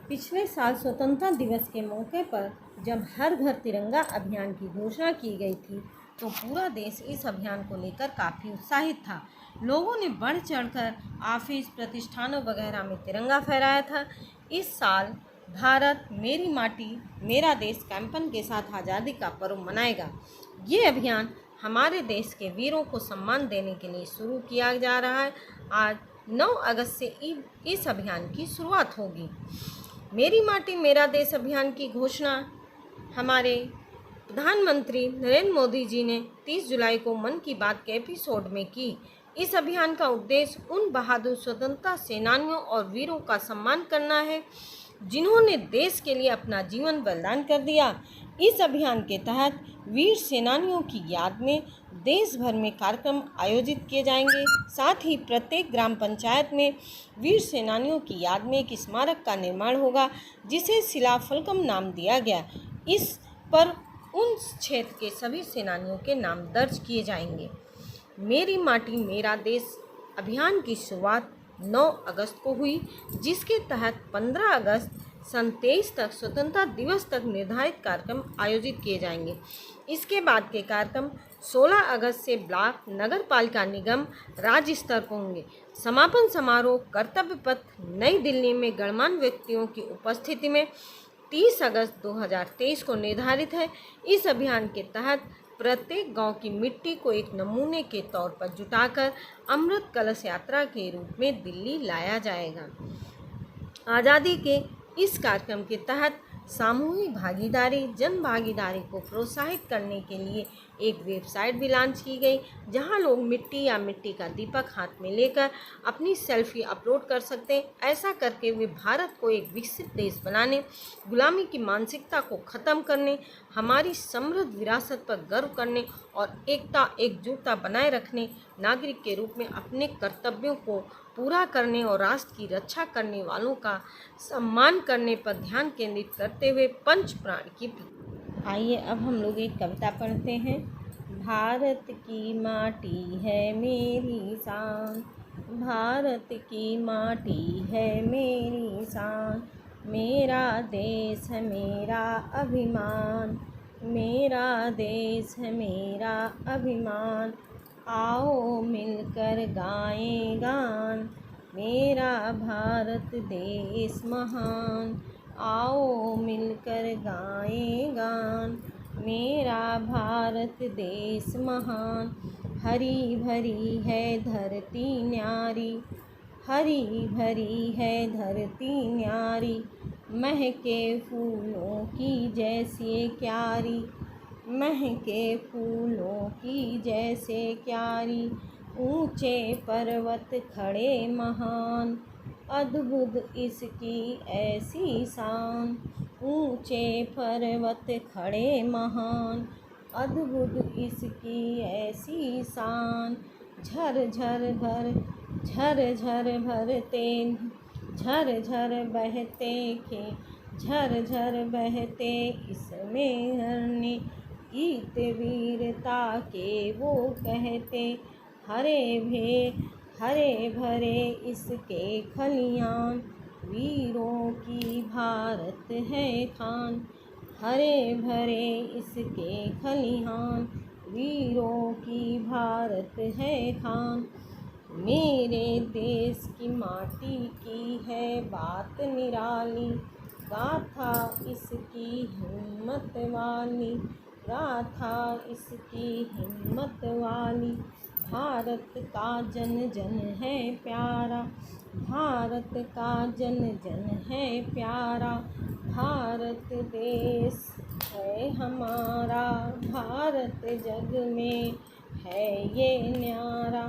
पिछले साल स्वतंत्रता दिवस के मौके पर जब हर घर तिरंगा अभियान की घोषणा की गई थी तो पूरा देश इस अभियान को लेकर काफ़ी उत्साहित था। लोगों ने बढ़ चढ़कर ऑफिस, प्रतिष्ठानों वगैरह में तिरंगा फहराया था। इस साल भारत मेरी माटी मेरा देश कैंपेन के साथ आज़ादी का पर्व मनाएगा। ये अभियान हमारे देश के वीरों को सम्मान देने के लिए शुरू किया जा रहा है। आज 9 अगस्त से इस अभियान की शुरुआत होगी। मेरी माटी मेरा देश अभियान की घोषणा हमारे प्रधानमंत्री नरेंद्र मोदी जी ने 30 जुलाई को मन की बात के एपिसोड में की। इस अभियान का उद्देश्य उन बहादुर स्वतंत्रता सेनानियों और वीरों का सम्मान करना है जिन्होंने देश के लिए अपना जीवन बलिदान कर दिया। इस अभियान के तहत वीर सेनानियों की याद में देश भर में कार्यक्रम आयोजित किए जाएंगे। साथ ही प्रत्येक ग्राम पंचायत में वीर सेनानियों की याद में एक स्मारक का निर्माण होगा जिसे शिलाफलकम नाम दिया गया। इस पर उन क्षेत्र के सभी सेनानियों के नाम दर्ज किए जाएंगे। मेरी माटी मेरा देश अभियान की शुरुआत 9 अगस्त को हुई, जिसके तहत 15 अगस्त सन 23 तक स्वतंत्रता दिवस तक निर्धारित कार्यक्रम आयोजित किए जाएंगे। इसके बाद के कार्यक्रम 16 अगस्त से ब्लॉक, नगर पालिका निगम, राज्य स्तर पर होंगे। समापन समारोह कर्तव्य पथ नई दिल्ली में गणमान्य व्यक्तियों की उपस्थिति में 30 अगस्त 2023 को निर्धारित है। इस अभियान के तहत प्रत्येक गांव की मिट्टी को एक नमूने के तौर पर जुटाकर अमृत कलश यात्रा के रूप में दिल्ली लाया जाएगा। आज़ादी के इस कार्यक्रम के तहत सामूहिक भागीदारी, जन भागीदारी को प्रोत्साहित करने के लिए एक वेबसाइट भी लॉन्च की गई, जहां लोग मिट्टी या मिट्टी का दीपक हाथ में लेकर अपनी सेल्फी अपलोड कर सकते हैं। ऐसा करके वे भारत को एक विकसित देश बनाने, गुलामी की मानसिकता को ख़त्म करने, हमारी समृद्ध विरासत पर गर्व करने और एकता एकजुटता बनाए रखने, नागरिक के रूप में अपने कर्तव्यों को पूरा करने और राष्ट्र की रक्षा करने वालों का सम्मान करने पर ध्यान केंद्रित करते हुए पंच प्राण की। आइए अब हम लोग एक कविता पढ़ते हैं। भारत की माटी है मेरी शान, भारत की माटी है मेरी शान, मेरा देश है मेरा अभिमान, मेरा देश है मेरा अभिमान, आओ मिलकर गाएं गान, मेरा भारत देश महान, आओ मिलकर गाएं गान, मेरा भारत देश महान। हरी भरी है धरती न्यारी, हरी भरी है धरती न्यारी, महके फूलों की जैसे क्यारी, महके फूलों की जैसे क्यारी, ऊंचे पर्वत खड़े महान, अद्भुत इसकी ऐसी शान, ऊंचे पर्वत खड़े महान, अद्भुत इसकी ऐसी शान, झर झर भर झर झर भरते, झर झर बहते के झर झर बहते इसमें झरने, गीत वीरता के वो कहते, हरे भरे इसके खलियान, वीरों की भारत है खान, हरे भरे इसके खलिहान, वीरों की भारत है खान। मेरे देश की माटी की है बात निराली, गाथा इसकी हिम्मत वाली, गाथा इसकी हिम्मत वाली, भारत का जन जन है प्यारा, भारत का जन जन है प्यारा, भारत देश है हमारा, भारत जग में है ये न्यारा,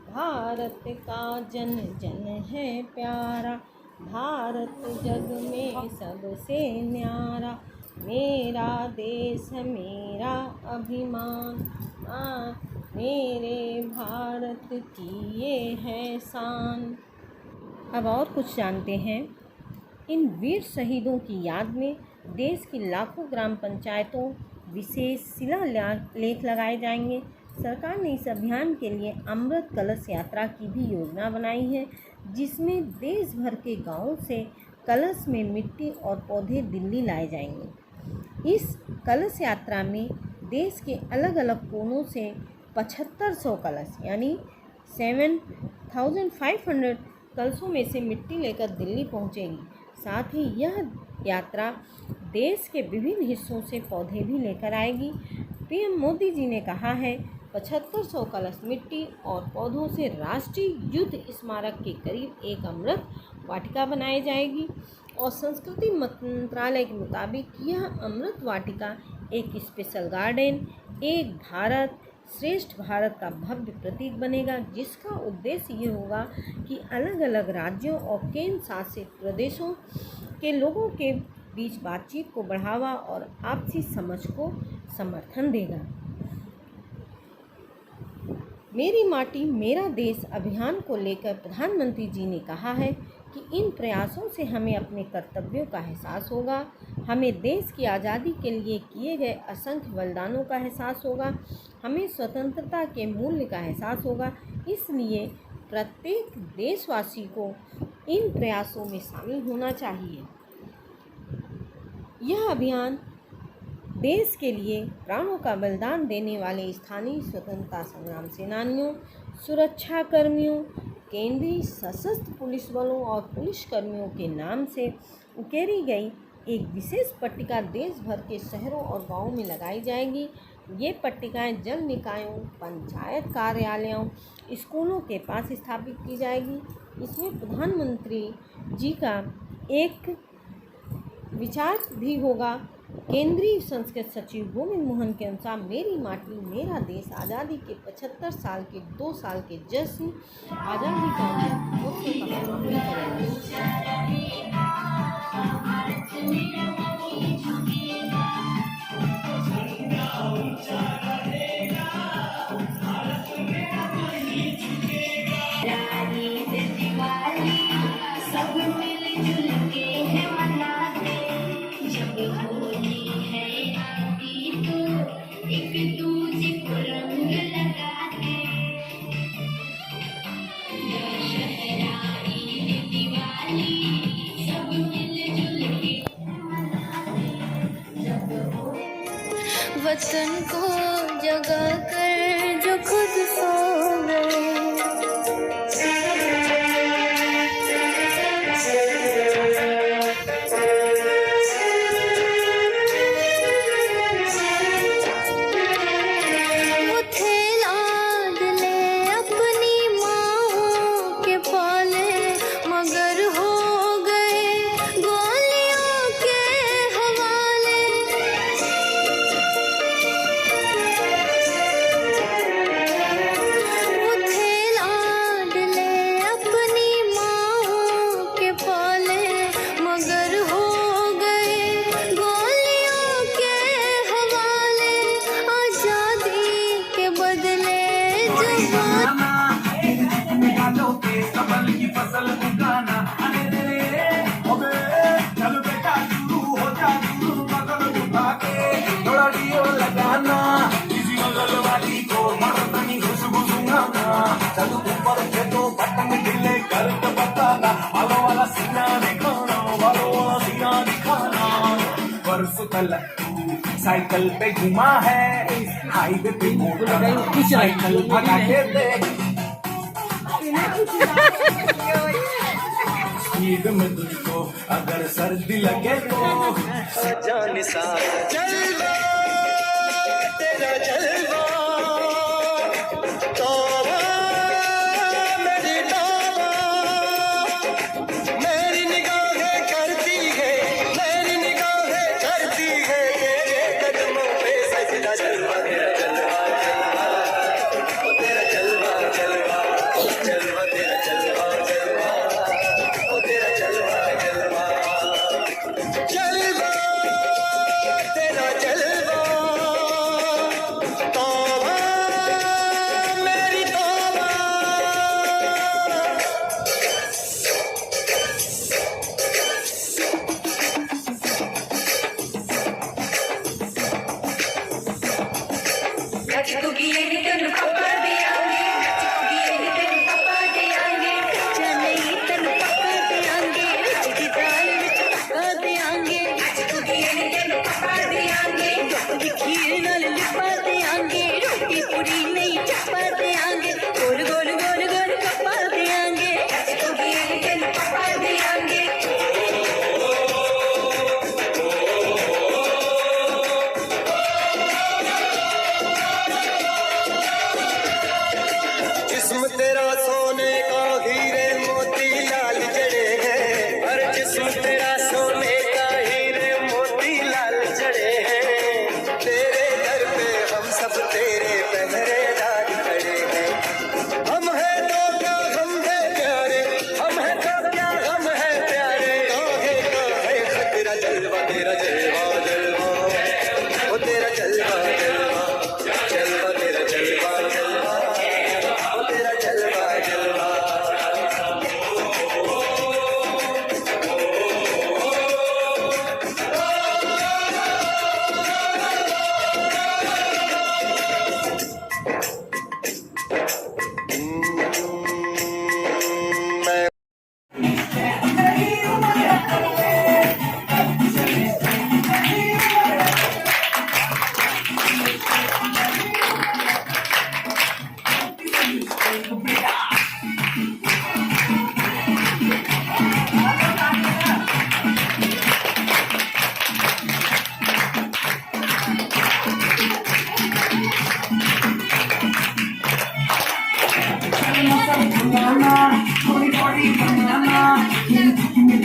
भारत का जन जन है प्यारा, भारत जग में सबसे न्यारा, मेरा देश है मेरा अभिमान, मेरे भारत की ये है शान। अब और कुछ जानते हैं। इन वीर शहीदों की याद में देश की लाखों ग्राम पंचायतों विशेष शिलालेख लगाए जाएंगे। सरकार ने इस अभियान के लिए अमृत कलश यात्रा की भी योजना बनाई है, जिसमें देश भर के गांवों से कलश में मिट्टी और पौधे दिल्ली लाए जाएंगे। इस कलश यात्रा में देश के अलग अलग कोनों से 7500 कलश यानी 7500 कलशों में से मिट्टी लेकर दिल्ली पहुंचेगी। साथ ही यह यात्रा देश के विभिन्न हिस्सों से पौधे भी लेकर आएगी। पीएम मोदी जी ने कहा है 7500 कलश मिट्टी और पौधों से राष्ट्रीय युद्ध स्मारक के करीब एक अमृत वाटिका बनाई जाएगी और संस्कृति मंत्रालय के मुताबिक यह अमृत वाटिका एक स्पेशल गार्डन, एक भारत श्रेष्ठ भारत का भव्य प्रतीक बनेगा, जिसका उद्देश्य ये होगा कि अलग अलग राज्यों और केंद्र शासित प्रदेशों के लोगों के बीच बातचीत को बढ़ावा और आपसी समझ को समर्थन देगा। मेरी माटी मेरा देश अभियान को लेकर प्रधानमंत्री जी ने कहा है कि इन प्रयासों से हमें अपने कर्तव्यों का एहसास होगा, हमें देश की आज़ादी के लिए किए गए असंख्य बलिदानों का एहसास होगा, हमें स्वतंत्रता के मूल्य का एहसास होगा। इसलिए प्रत्येक देशवासी को इन प्रयासों में शामिल होना चाहिए। यह अभियान देश के लिए प्राणों का बलिदान देने वाले स्थानीय स्वतंत्रता संग्राम सेनानियों, सुरक्षा कर्मियों, केंद्रीय सशस्त्र पुलिस बलों और पुलिसकर्मियों के नाम से उकेरी गई एक विशेष पट्टिका देश भर के शहरों और गांवों में लगाई जाएगी। ये पट्टिकाएं जल निकायों, पंचायत कार्यालयों, स्कूलों के पास स्थापित की जाएगी। इसमें प्रधानमंत्री जी का एक विचार भी होगा। केंद्रीय संस्कृति सचिव गोविंद मोहन के अनुसार मेरी माटी मेरा देश आज़ादी के 75 साल के 2 साल के जश्न आज़ादी का उत्सव का वतन को जगा कर जो खुद सो गए, वो थे लाडले अपनी माँ के पाले, मगर हो गए गोलियों के हवाले। वो थे लाडले अपनी माँ के पाले, मगर हो गए गोलियों के हवाले। आजादी के बदले जवान निकालो के कमल की फसल उगाना, अरे रे अबे चल बेटा शुरू हो जा, शुरू मगल उठा के थोड़ा डियो लगाना, किसी मगल वाली को मर्दानी खुशबू सुंघाना, चल ऊपर से तो पतंग ढीले कर तो बताना, वालों वाला सीना दिखाना, वालों वाला सीना दिखाना। परसों तलक तू साइकिल पे घुमा है, हाईवे पे मोटर साइकिल भगा के देख स्पीड में तुझको अगर सर्दी लगे तो जान सा जलवा तेरा जलवा, तौबा मेरी तौबा, मेरी निगाहें करती है, मेरी निगाहें करती है तेरे कदमों पे सजदा। जलवा तेरा जलवा जलवा, तेरा जलवा जलवा जलवा, तेरा जलवा जलवा, तेरा जलवा जलवा, जलवा तेरा जलवा, तौबा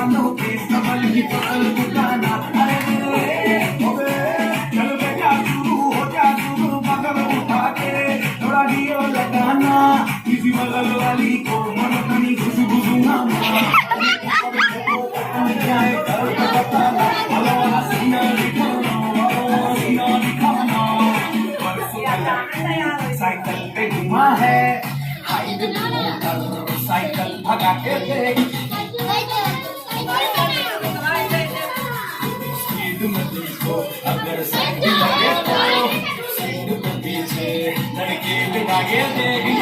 गालों पे कमल की फसल उगाना। अरे ओबे चल बेटा शुरू हो जा शुरू मगर उठा के थोड़ा डियो लगाना। किसी बगल वाली को मन अपनी खुशबू सुनाना। जाए घर पे बताना वाला वाला सीना दिखाना वाला सीना दिखाना। साइकिल पे घुमा है हाइड साइकिल भगा के देख स्पीड में देखो अगर साइकिल लगे तो स्पीड में पीछे लड़के बिठाके देख।